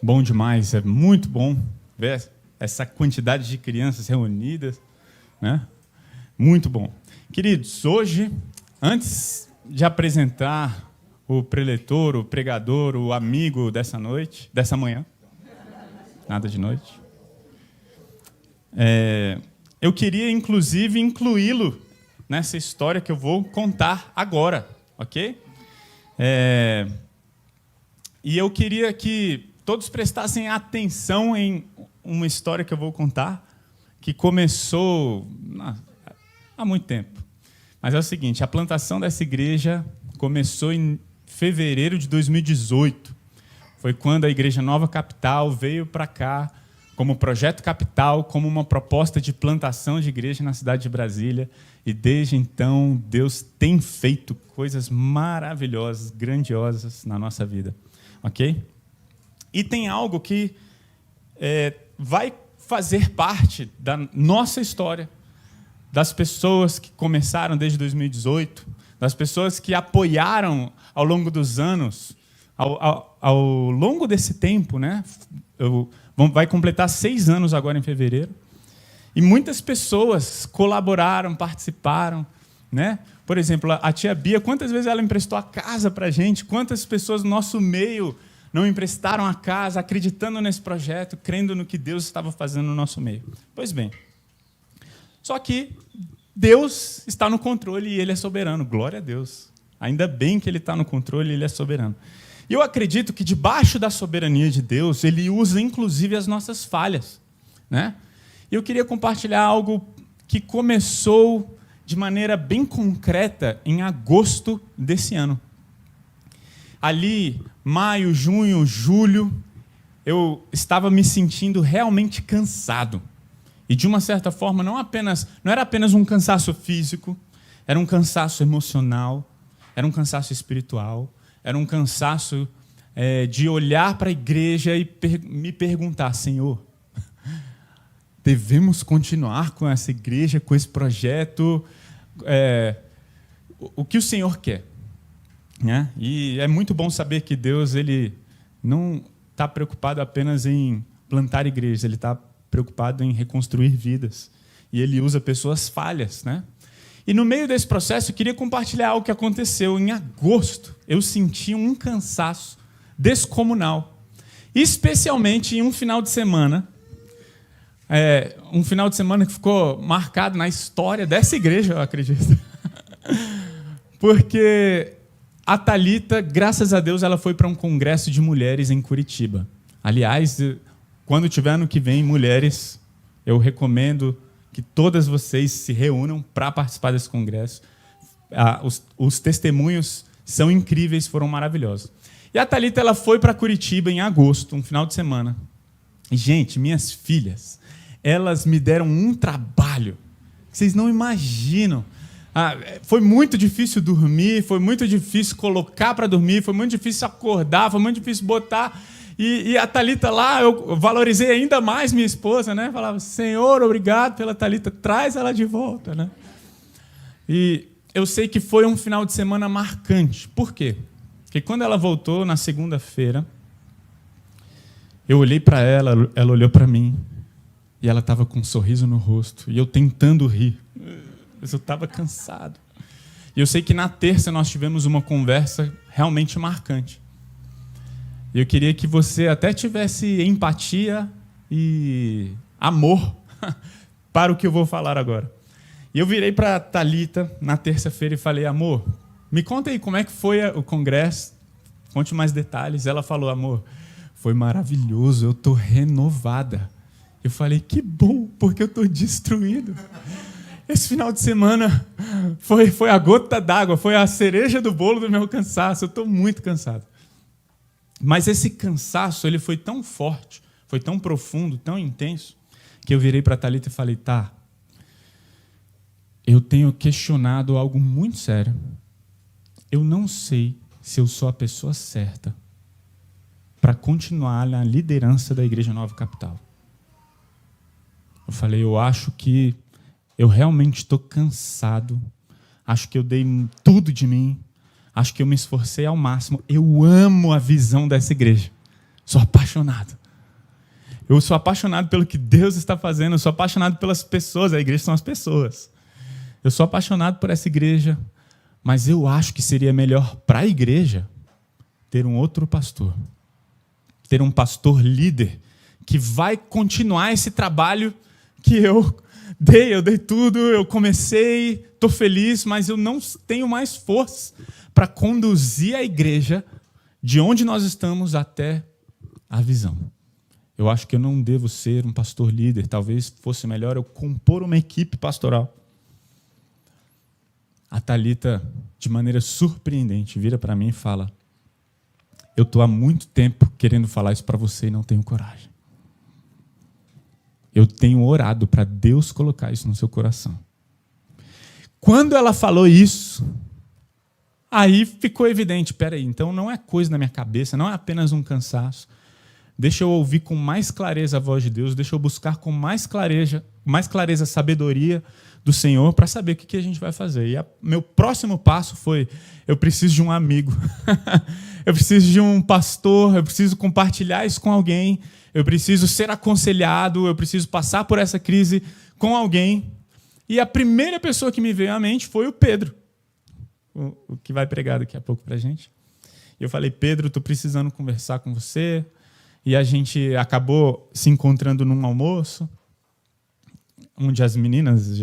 Bom demais, é muito bom ver essa quantidade de crianças reunidas, né? Muito bom. Queridos, hoje, antes de apresentar o preletor, o pregador, o amigo dessa noite, dessa manhã, nada de noite, eu queria, inclusive, incluí-lo nessa história que eu vou contar agora, ok? E eu queria que todos prestassem atenção em uma história que eu vou contar, que começou há muito tempo. Mas é o seguinte, a plantação dessa igreja começou em fevereiro de 2018. Foi quando a Igreja Nova Capital veio para cá como projeto capital, como uma proposta de plantação de igreja na cidade de Brasília. E desde então, Deus tem feito coisas maravilhosas, grandiosas na nossa vida. Ok? E tem algo que vai fazer parte da nossa história, das pessoas que começaram desde 2018, das pessoas que apoiaram ao longo dos anos, ao longo desse tempo, né? Vai completar 6 anos agora em fevereiro. E muitas pessoas colaboraram, participaram, né? Por exemplo, a tia Bia, quantas vezes ela emprestou a casa para a gente? Quantas pessoas do nosso meio não emprestaram a casa, acreditando nesse projeto, crendo no que Deus estava fazendo no nosso meio? Pois bem, só que Deus está no controle e Ele é soberano. Glória a Deus. Ainda bem que Ele está no controle e Ele é soberano. E eu acredito que debaixo da soberania de Deus, Ele usa inclusive as nossas falhas, né? E eu queria compartilhar algo que começou de maneira bem concreta em agosto desse ano. Ali, maio, junho, julho, eu estava me sentindo realmente cansado. E, de uma certa forma, não era apenas um cansaço físico, era um cansaço emocional, era um cansaço espiritual, era um cansaço de olhar para a igreja e me perguntar, Senhor, devemos continuar com essa igreja, com esse projeto? O que o Senhor quer? Né? E é muito bom saber que Deus ele não está preocupado apenas em plantar igrejas, Ele está preocupado em reconstruir vidas. E Ele usa pessoas falhas, né? E no meio desse processo, eu queria compartilhar algo que aconteceu. Em agosto, eu senti um cansaço descomunal. Especialmente em um final de semana. Um final de semana que ficou marcado na história dessa igreja, eu acredito. Porque a Thalita, graças a Deus, ela foi para um congresso de mulheres em Curitiba. Aliás, quando tiver ano que vem, mulheres, eu recomendo que todas vocês se reúnam para participar desse congresso. Os testemunhos são incríveis, foram maravilhosos. E a Thalita ela foi para Curitiba em agosto, um final de semana. E, gente, minhas filhas, elas me deram um trabalho que vocês não imaginam. Foi muito difícil dormir, foi muito difícil colocar para dormir, foi muito difícil acordar, foi muito difícil botar. E a Thalita lá, eu valorizei ainda mais minha esposa, né? Falava, Senhor, obrigado pela Thalita, traz ela de volta, né? E eu sei que foi um final de semana marcante. Por quê? Porque quando ela voltou na segunda-feira, eu olhei para ela, ela olhou para mim, e ela estava com um sorriso no rosto, e eu tentando rir, mas eu estava cansado. E eu sei que na terça nós tivemos uma conversa realmente marcante. E eu queria que você até tivesse empatia e amor para o que eu vou falar agora. E eu virei para a Thalita na terça-feira e falei, amor, me conta aí como é que foi o congresso, conte mais detalhes. Ela falou, amor, foi maravilhoso, eu estou renovada. Eu falei, que bom, porque eu estou destruído. Esse final de semana foi a gota d'água, foi a cereja do bolo do meu cansaço, eu estou muito cansado. Mas esse cansaço ele foi tão forte, foi tão profundo, tão intenso, que eu virei para a Thalita e falei, tá, eu tenho questionado algo muito sério. Eu não sei se eu sou a pessoa certa para continuar na liderança da Igreja Nova Capital. Eu falei, eu acho que eu realmente estou cansado, acho que eu dei tudo de mim, acho que eu me esforcei ao máximo. Eu amo a visão dessa igreja. Sou apaixonado. Eu sou apaixonado pelo que Deus está fazendo. Eu sou apaixonado pelas pessoas. A igreja são as pessoas. Eu sou apaixonado por essa igreja, mas eu acho que seria melhor para a igreja ter um outro pastor. Ter um pastor líder que vai continuar esse trabalho que eu dei tudo, eu comecei, estou feliz, mas eu não tenho mais força para conduzir a igreja de onde nós estamos até a visão. Eu acho que eu não devo ser um pastor líder, talvez fosse melhor eu compor uma equipe pastoral. A Thalita, de maneira surpreendente, vira para mim e fala: eu estou há muito tempo querendo falar isso para você e não tenho coragem. Eu tenho orado para Deus colocar isso no seu coração. Quando ela falou isso, aí ficou evidente, peraí, então não é coisa na minha cabeça, não é apenas um cansaço. Deixa eu ouvir com mais clareza a voz de Deus, deixa eu buscar com mais clareza a sabedoria do Senhor para saber o que a gente vai fazer. E meu próximo passo foi: eu preciso de um amigo, eu preciso de um pastor, eu preciso compartilhar isso com alguém, eu preciso ser aconselhado, eu preciso passar por essa crise com alguém. E a primeira pessoa que me veio à mente foi o Pedro, o que vai pregar daqui a pouco para a gente. Eu falei: Pedro, estou precisando conversar com você. E a gente acabou se encontrando num almoço, onde as meninas,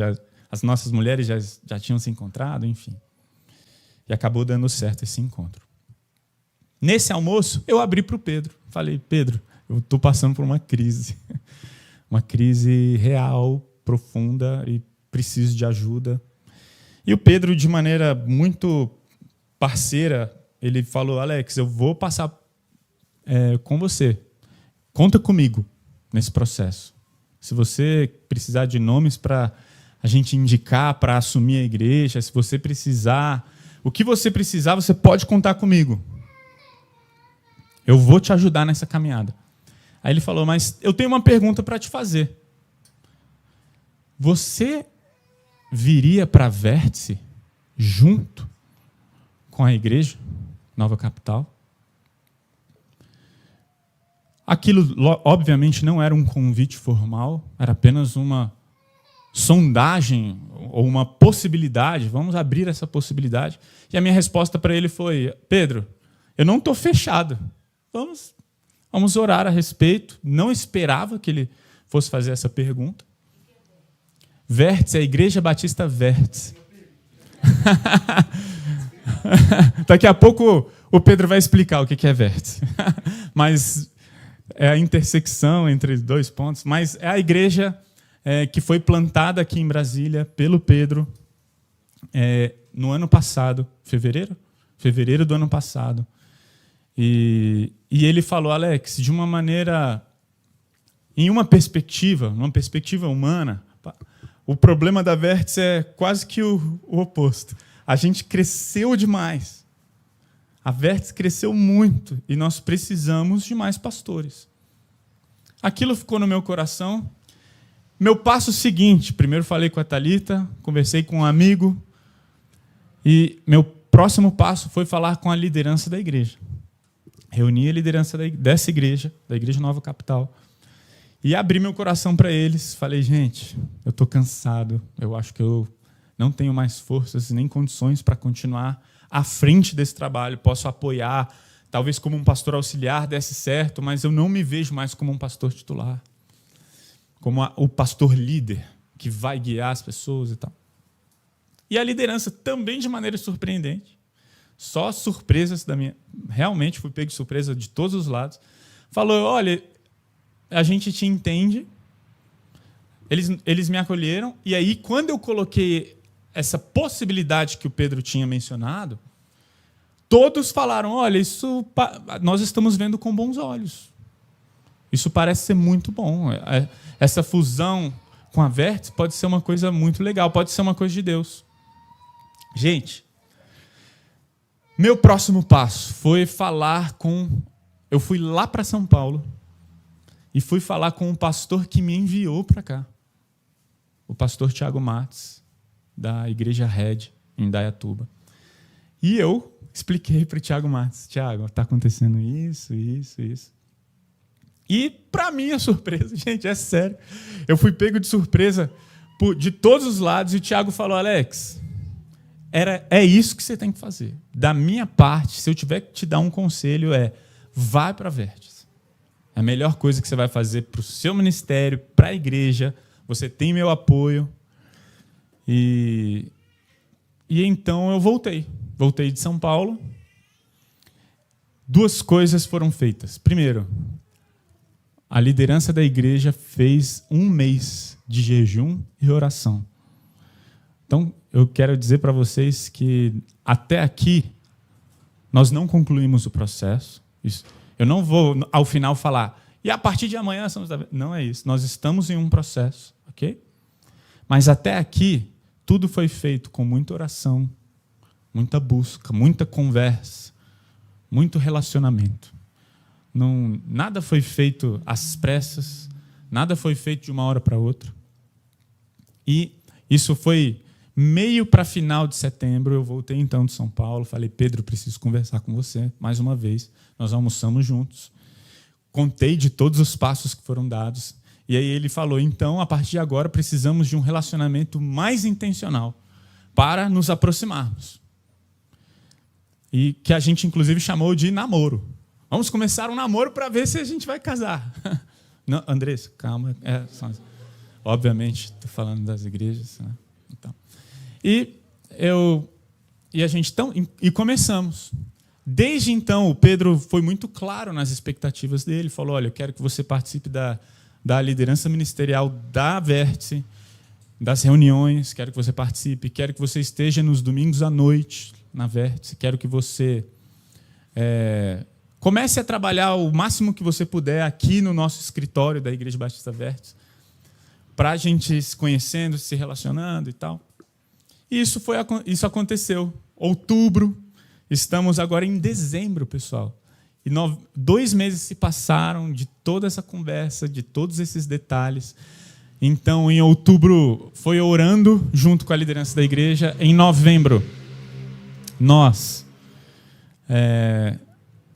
as nossas mulheres já tinham se encontrado, enfim. E acabou dando certo esse encontro. Nesse almoço, eu abri para o Pedro. Falei: Pedro, eu estou passando por uma crise real, profunda, e preciso de ajuda. E o Pedro, de maneira muito parceira, ele falou: Alex, eu vou passar com você. Conta comigo nesse processo. Se você precisar de nomes para a gente indicar, para assumir a igreja, se você precisar, o que você precisar, você pode contar comigo. Eu vou te ajudar nessa caminhada. Aí ele falou: mas eu tenho uma pergunta para te fazer. Você viria para a Vértice junto com a igreja Nova Capital? Aquilo, obviamente, não era um convite formal, era apenas uma sondagem ou uma possibilidade. Vamos abrir essa possibilidade. E a minha resposta para ele foi: Pedro, eu não estou fechado. Vamos orar a respeito. Não esperava que ele fosse fazer essa pergunta. Vértice, a Igreja Batista Vértice. Daqui a pouco o Pedro vai explicar o que é Vértice. Mas é a intersecção entre dois pontos, mas é a igreja que foi plantada aqui em Brasília pelo Pedro no ano passado, fevereiro do ano passado. E ele falou: Alex, de uma maneira, em uma perspectiva humana, o problema da Vértice é quase que o oposto. A gente cresceu demais. A Vértice cresceu muito e nós precisamos de mais pastores. Aquilo ficou no meu coração. Meu passo seguinte: primeiro falei com a Thalita, conversei com um amigo, e meu próximo passo foi falar com a liderança da igreja. Reuni a liderança dessa igreja, da Igreja Nova Capital, e abri meu coração para eles. Falei: gente, eu estou cansado, eu acho que eu não tenho mais forças nem condições para continuar à frente desse trabalho. Posso apoiar, talvez como um pastor auxiliar desse certo, mas eu não me vejo mais como um pastor titular, como o pastor líder que vai guiar as pessoas e tal. E a liderança também, de maneira surpreendente, só surpresas da minha... Realmente fui pego de surpresa de todos os lados. Falou: olha, a gente te entende. Eles me acolheram. E aí, quando eu coloquei essa possibilidade que o Pedro tinha mencionado, todos falaram: olha, isso nós estamos vendo com bons olhos. Isso parece ser muito bom. Essa fusão com a Vértice pode ser uma coisa muito legal, pode ser uma coisa de Deus. Gente, meu próximo passo foi falar com... Eu fui lá para São Paulo e fui falar com um pastor que me enviou para cá. O pastor Tiago Matos, da Igreja Red, em Indaiatuba. E eu expliquei para o Tiago Matos: Tiago, está acontecendo isso. E, para minha surpresa, gente, é sério, eu fui pego de surpresa de todos os lados e o Tiago falou, Alex, é isso que você tem que fazer. Da minha parte, se eu tiver que te dar um conselho, vai para a Vértice. É a melhor coisa que você vai fazer para o seu ministério, para a igreja, você tem meu apoio. E então eu voltei de São Paulo. 2 coisas foram feitas. Primeiro, a liderança da igreja fez 1 mês de jejum e oração. Então, eu quero dizer para vocês que até aqui nós não concluímos o processo. Eu não vou, ao final, falar, e a partir de amanhã somos... Não é isso. Nós estamos em um processo, ok? Mas até aqui, tudo foi feito com muita oração, muita busca, muita conversa, muito relacionamento. Nada foi feito às pressas, nada foi feito de uma hora para outra. E isso foi meio para final de setembro. Eu voltei então de São Paulo, falei, Pedro, preciso conversar com você mais uma vez. Nós almoçamos juntos, contei de todos os passos que foram dados. E aí ele falou, então, a partir de agora, precisamos de um relacionamento mais intencional para nos aproximarmos. E que a gente, inclusive, chamou de namoro. Vamos começar um namoro para ver se a gente vai casar. Não, Andressa, calma. Obviamente, estou falando das igrejas. Né? Então. E começamos. Desde então, o Pedro foi muito claro nas expectativas dele. Falou, olha, eu quero que você participe da liderança ministerial da Vértice, das reuniões, quero que você participe, quero que você esteja nos domingos à noite na Vértice, quero que você comece a trabalhar o máximo que você puder aqui no nosso escritório da Igreja Batista Vértice, para a gente se conhecendo, se relacionando e tal. E isso aconteceu. Outubro, estamos agora em dezembro, pessoal. E 2 meses se passaram de toda essa conversa, de todos esses detalhes. Então, em outubro, foi orando junto com a liderança da igreja. Em novembro, nós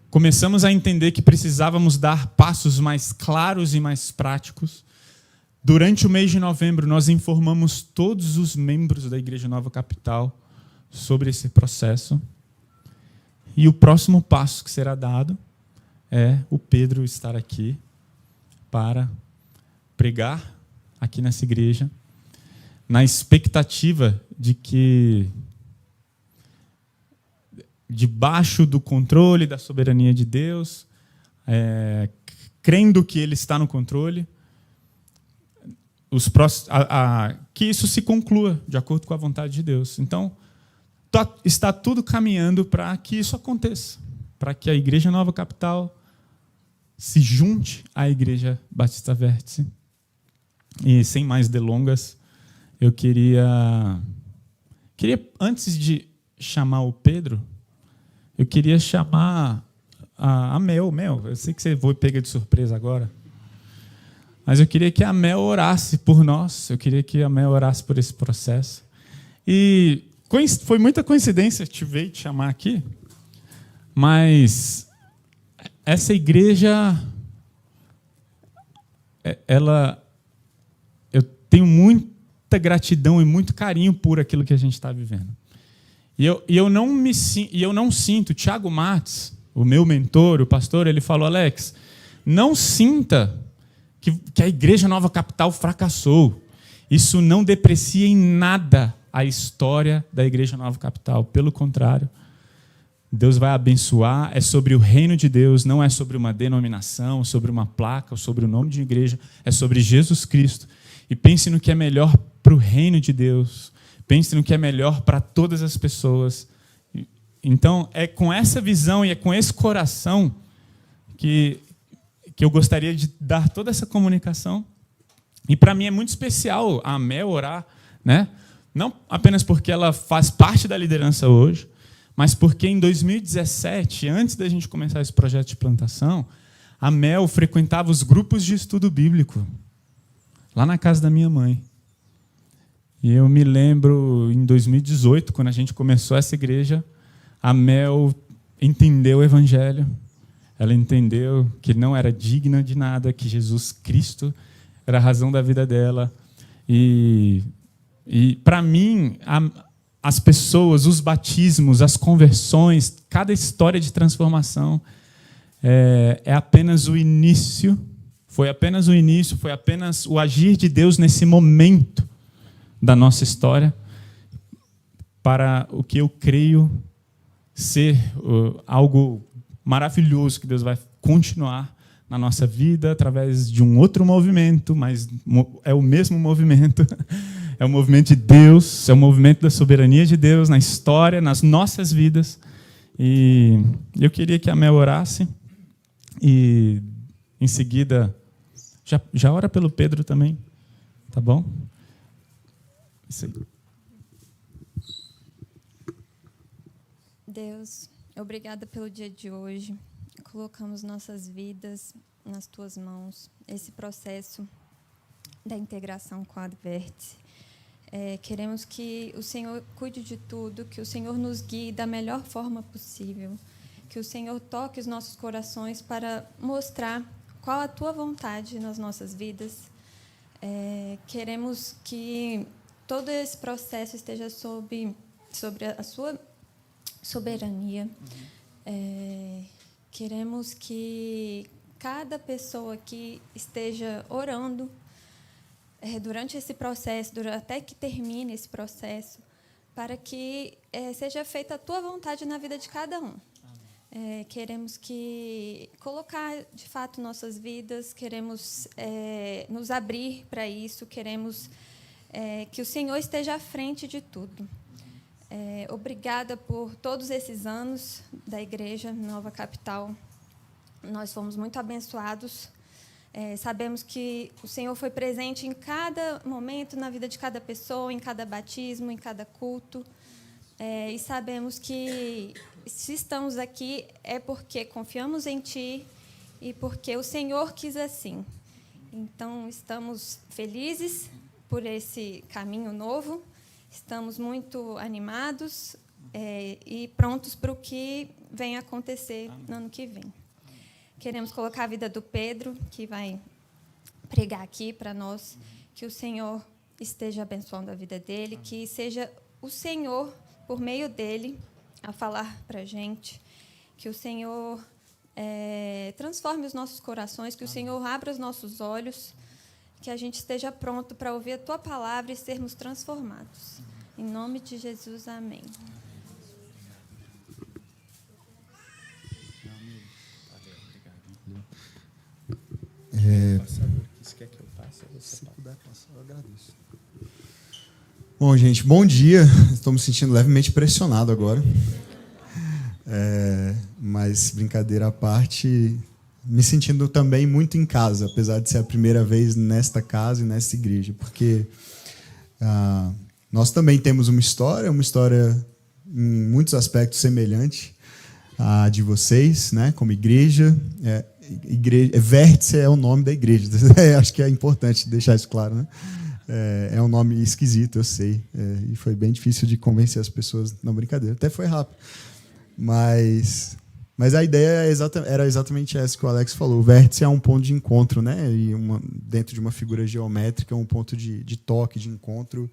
começamos a entender que precisávamos dar passos mais claros e mais práticos. Durante o mês de novembro, nós informamos todos os membros da Igreja Nova Capital sobre esse processo. E o próximo passo que será dado é o Pedro estar aqui para pregar aqui nessa igreja, na expectativa de que, debaixo do controle da soberania de Deus, crendo que Ele está no controle, que isso se conclua de acordo com a vontade de Deus. Então, está tudo caminhando para que isso aconteça, para que a Igreja Nova Capital se junte à Igreja Batista Vértice. E, sem mais delongas, eu queria, antes de chamar o Pedro, eu queria chamar a Mel. Mel, eu sei que você foi pega de surpresa agora, mas eu queria que a Mel orasse por nós, eu queria que a Mel orasse por esse processo. E foi muita coincidência te ver e te chamar aqui, mas essa igreja, eu tenho muita gratidão e muito carinho por aquilo que a gente está vivendo. E eu não sinto, Tiago Matos, o meu mentor, o pastor, ele falou, Alex, não sinta que a Igreja Nova Capital fracassou. Isso não deprecia em nada a história da Igreja Nova Capital. Pelo contrário, Deus vai abençoar. É sobre o reino de Deus, não é sobre uma denominação, sobre uma placa, ou sobre o nome de igreja. É sobre Jesus Cristo. E pense no que é melhor para o reino de Deus. Pense no que é melhor para todas as pessoas. Então, é com essa visão e é com esse coração que eu gostaria de dar toda essa comunicação. E para mim é muito especial a Mel orar, né? Não apenas porque ela faz parte da liderança hoje, mas porque em 2017, antes da gente começar esse projeto de plantação, a Mel frequentava os grupos de estudo bíblico, lá na casa da minha mãe. E eu me lembro, em 2018, quando a gente começou essa igreja, a Mel entendeu o Evangelho, Ela entendeu que não era digna de nada, que Jesus Cristo era a razão da vida dela. E para mim, as pessoas, os batismos, as conversões, cada história de transformação é apenas o início. Foi apenas o início, foi apenas o agir de Deus nesse momento da nossa história para o que eu creio ser algo maravilhoso que Deus vai continuar na nossa vida através de um outro movimento, mas é o mesmo movimento. É o movimento de Deus, é o movimento da soberania de Deus na história, nas nossas vidas. E eu queria que a Mel orasse e, em seguida, já ora pelo Pedro também, tá bom? Isso aí. Deus, obrigada pelo dia de hoje. Colocamos nossas vidas nas tuas mãos. Esse processo da integração com a Adverte. Queremos que o Senhor cuide de tudo, que o Senhor nos guie da melhor forma possível, que o Senhor toque os nossos corações para mostrar qual a tua vontade nas nossas vidas. Queremos que todo esse processo esteja sobre a sua soberania. Queremos que cada pessoa que esteja orando durante esse processo, até que termine esse processo, para que seja feita a tua vontade na vida de cada um. Queremos colocar, de fato, nossas vidas, queremos nos abrir para isso, queremos que o Senhor esteja à frente de tudo. Obrigada por todos esses anos da Igreja Nova Capital. Nós fomos muito abençoados. Sabemos que o Senhor foi presente em cada momento, na vida de cada pessoa, em cada batismo, em cada culto. E sabemos que, se estamos aqui, é porque confiamos em Ti e porque o Senhor quis assim. Então, estamos felizes por esse caminho novo. Estamos muito animados e prontos para o que vem acontecer no ano que vem. Queremos colocar a vida do Pedro, que vai pregar aqui para nós, que o Senhor esteja abençoando a vida dele, que seja o Senhor, por meio dele, a falar para a gente, que o Senhor transforme os nossos corações, que o Senhor abra os nossos olhos, que a gente esteja pronto para ouvir a Tua palavra e sermos transformados. Em nome de Jesus, amém. Se puder passar, eu agradeço. Bom, gente, bom dia. Estou me sentindo levemente pressionado agora. Mas, brincadeira à parte, me sentindo também muito em casa, apesar de ser a primeira vez nesta casa e nesta igreja, porque nós também temos uma história em muitos aspectos semelhante à de vocês, né, como igreja. Vértice é o nome da igreja. Acho que é importante deixar isso claro, né? É um nome esquisito, eu sei. E foi bem difícil de convencer as pessoas. Não, brincadeira, até foi rápido. Mas a ideia era exatamente essa que o Alex falou. O vértice é um ponto de encontro, né? E dentro de uma figura geométrica, um ponto de toque, de encontro.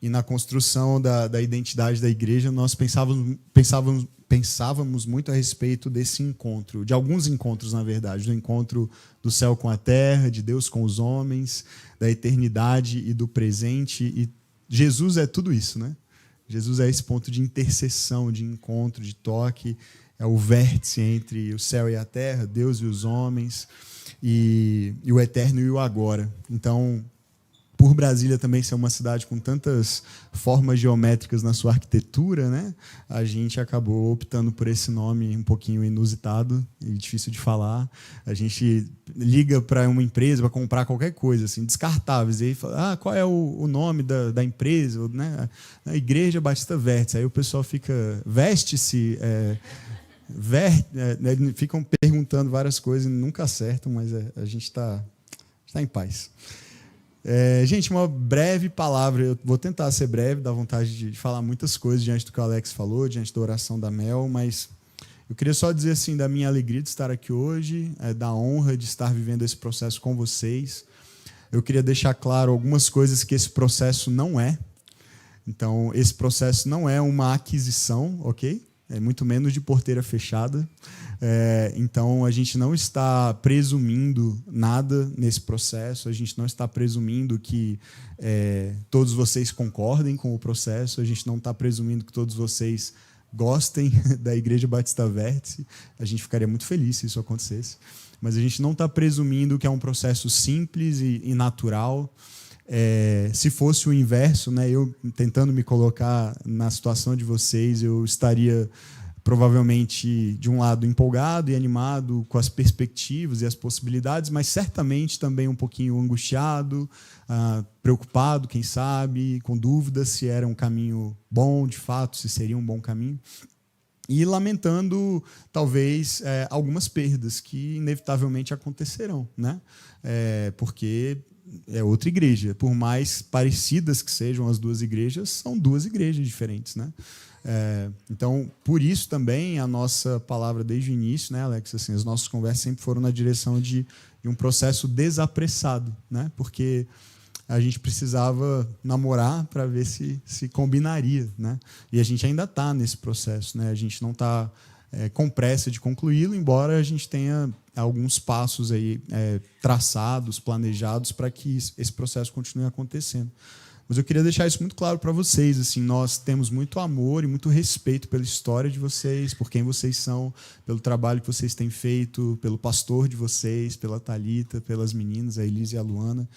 E na construção da identidade da igreja, nós pensávamos muito a respeito desse encontro, de alguns encontros, na verdade, do encontro do céu com a terra, de Deus com os homens, da eternidade e do presente. E Jesus é tudo isso, né? Jesus é esse ponto de interseção, de encontro, de toque, é o vértice entre o céu e a terra, Deus e os homens, e o eterno e o agora. Então, por Brasília também ser uma cidade com tantas formas geométricas na sua arquitetura, né, a gente acabou optando por esse nome um pouquinho inusitado e difícil de falar. A gente liga para uma empresa para comprar qualquer coisa, assim, descartáveis, e aí fala, qual é o nome da empresa? Né? A Igreja Batista Vértice. Aí o pessoal fica, veste-se... ficam perguntando várias coisas e nunca acertam, mas a gente está em paz. Gente, uma breve palavra. Eu vou tentar ser breve, dá vontade de falar muitas coisas diante do que o Alex falou, diante da oração da Mel, mas Eu queria só dizer assim da minha alegria de estar aqui hoje, da honra de estar vivendo esse processo com vocês. Eu queria deixar claro algumas coisas que esse processo não é. Então, esse processo não é uma aquisição, ok? É muito menos de porteira fechada. Então, a gente não está presumindo nada nesse processo, a gente não está presumindo que todos vocês concordem com o processo, a gente não está presumindo que todos vocês gostem da Igreja Batista Vértice. A gente ficaria muito feliz se isso acontecesse. Mas a gente não está presumindo que é um processo simples e natural. Se fosse o inverso, né, eu tentando me colocar na situação de vocês, eu estaria provavelmente, de um lado, empolgado e animado com as perspectivas e as possibilidades, mas certamente também um pouquinho angustiado, preocupado, quem sabe, com dúvidas se era um caminho bom, de fato, se seria um bom caminho. E lamentando, talvez, algumas perdas que inevitavelmente acontecerão, né? Porque é outra igreja. Por mais parecidas que sejam as duas igrejas, são duas igrejas diferentes, né? Então, por isso também a nossa palavra desde o início, né, Alex? Assim, as nossas conversas sempre foram na direção de um processo desapressado, né? Porque a gente precisava namorar para ver se combinaria, né? E a gente ainda está nesse processo, né? A gente não está com pressa de concluí-lo, embora a gente tenha alguns passos aí traçados, planejados para que esse processo continue acontecendo. Mas eu queria deixar isso muito claro para vocês. Assim, nós temos muito amor e muito respeito pela história de vocês, por quem vocês são, pelo trabalho que vocês têm feito, pelo pastor de vocês, pela Thalita, pelas meninas, a Elise e a Luana,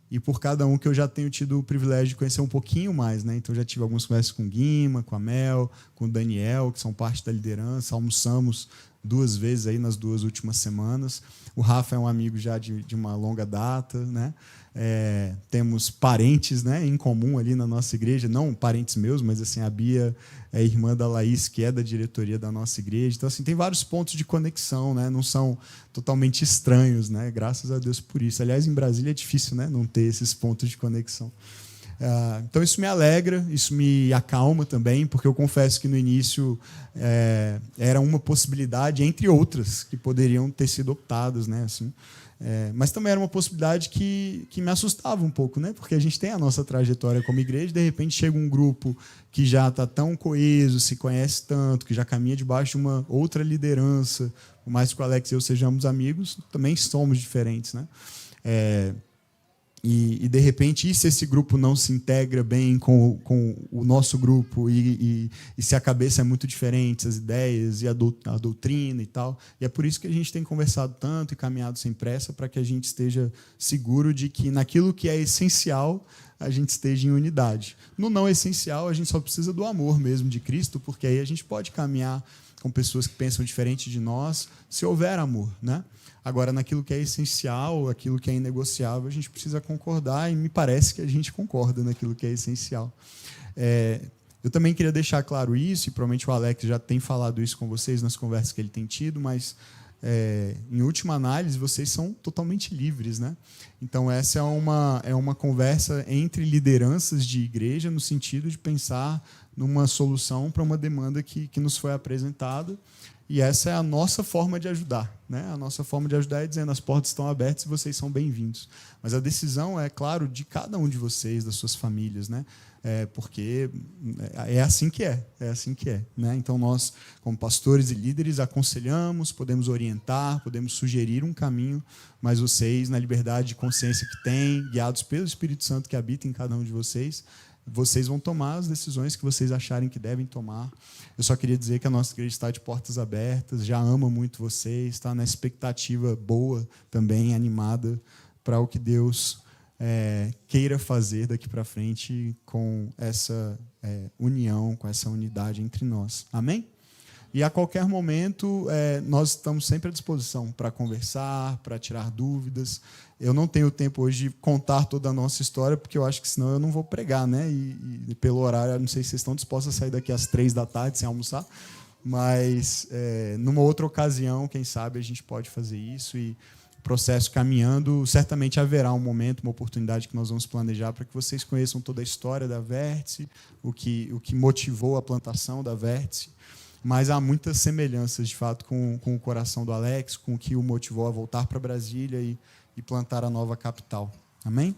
e por cada um que eu já tenho tido o privilégio de conhecer um pouquinho mais, né? Então, já tive algumas conversas com o Guima, com a Mel, com o Daniel, que são parte da liderança. Almoçamos 2 vezes aí nas 2 últimas semanas. O Rafa é um amigo já de uma longa data, né? Temos parentes, né, em comum ali na nossa igreja, não parentes meus, mas assim, a Bia é irmã da Laís, que é da diretoria da nossa igreja. Então, assim, tem vários pontos de conexão, né? Não são totalmente estranhos, né? Graças a Deus por isso. Aliás, em Brasília é difícil, né, não ter esses pontos de conexão. Então, isso me alegra, isso me acalma também, porque eu confesso que no início era uma possibilidade, entre outras, que poderiam ter sido optadas, né, assim. Mas também era uma possibilidade que me assustava um pouco, né? Porque a gente tem a nossa trajetória como igreja, e de repente chega um grupo que já está tão coeso, se conhece tanto, que já caminha debaixo de uma outra liderança, por mais que o Alex e eu sejamos amigos, também somos diferentes, né? E de repente, e se esse grupo não se integra bem com o nosso grupo, e se a cabeça é muito diferente, as ideias e a doutrina e tal. E é por isso que a gente tem conversado tanto e caminhado sem pressa, para que a gente esteja seguro de que naquilo que é essencial, a gente esteja em unidade. No não essencial, a gente só precisa do amor mesmo de Cristo, porque aí a gente pode caminhar com pessoas que pensam diferente de nós, se houver amor, né? Agora, naquilo que é essencial, aquilo que é inegociável, a gente precisa concordar, e me parece que a gente concorda naquilo que é essencial. Eu também queria deixar claro isso, e provavelmente o Alex já tem falado isso com vocês nas conversas que ele tem tido, mas, em última análise, vocês são totalmente livres, né? Então, essa é uma conversa entre lideranças de igreja, no sentido de pensar numa solução para uma demanda que nos foi apresentada. E essa é a nossa forma de ajudar, né? A nossa forma de ajudar é dizendo: as portas estão abertas e vocês são bem-vindos. Mas a decisão é, claro, de cada um de vocês, das suas famílias, né? Porque é assim que é assim que é, né? Então, nós, como pastores e líderes, aconselhamos, podemos orientar, podemos sugerir um caminho, mas vocês, na liberdade de consciência que têm, guiados pelo Espírito Santo que habita em cada um de vocês vão tomar as decisões que vocês acharem que devem tomar. Eu só queria dizer que a nossa igreja está de portas abertas, já ama muito vocês, está na expectativa boa também, animada, para o que Deus queira fazer daqui para frente com essa união, com essa unidade entre nós. Amém? E a qualquer momento, nós estamos sempre à disposição para conversar, para tirar dúvidas. Eu não tenho tempo hoje de contar toda a nossa história, porque eu acho que senão eu não vou pregar, né? E pelo horário, eu não sei se vocês estão dispostos a sair daqui às 15h sem almoçar, mas numa outra ocasião, quem sabe, a gente pode fazer isso. E o processo caminhando, certamente haverá um momento, uma oportunidade que nós vamos planejar para que vocês conheçam toda a história da Vértice, o que motivou a plantação da Vértice. mas há muitas semelhanças, de fato, com o coração do Alex, com o que o motivou a voltar para Brasília e plantar a nova capital. Amém?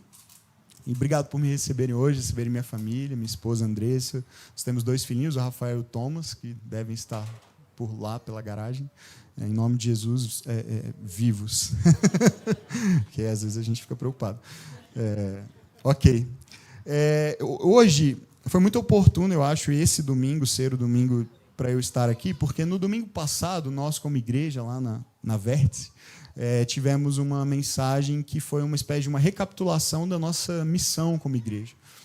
E obrigado por me receberem hoje, receberem minha família, minha esposa Andressa. Nós temos 2 filhinhos, o Rafael e o Thomas, que devem estar por lá, pela garagem. Em nome de Jesus, vivos. Que às vezes a gente fica preocupado. Ok. Hoje foi muito oportuno, eu acho, esse domingo ser o domingo para eu estar aqui, porque no domingo passado, nós como igreja, lá na Vértice, tivemos uma mensagem que foi uma espécie de uma recapitulação da nossa missão como igreja.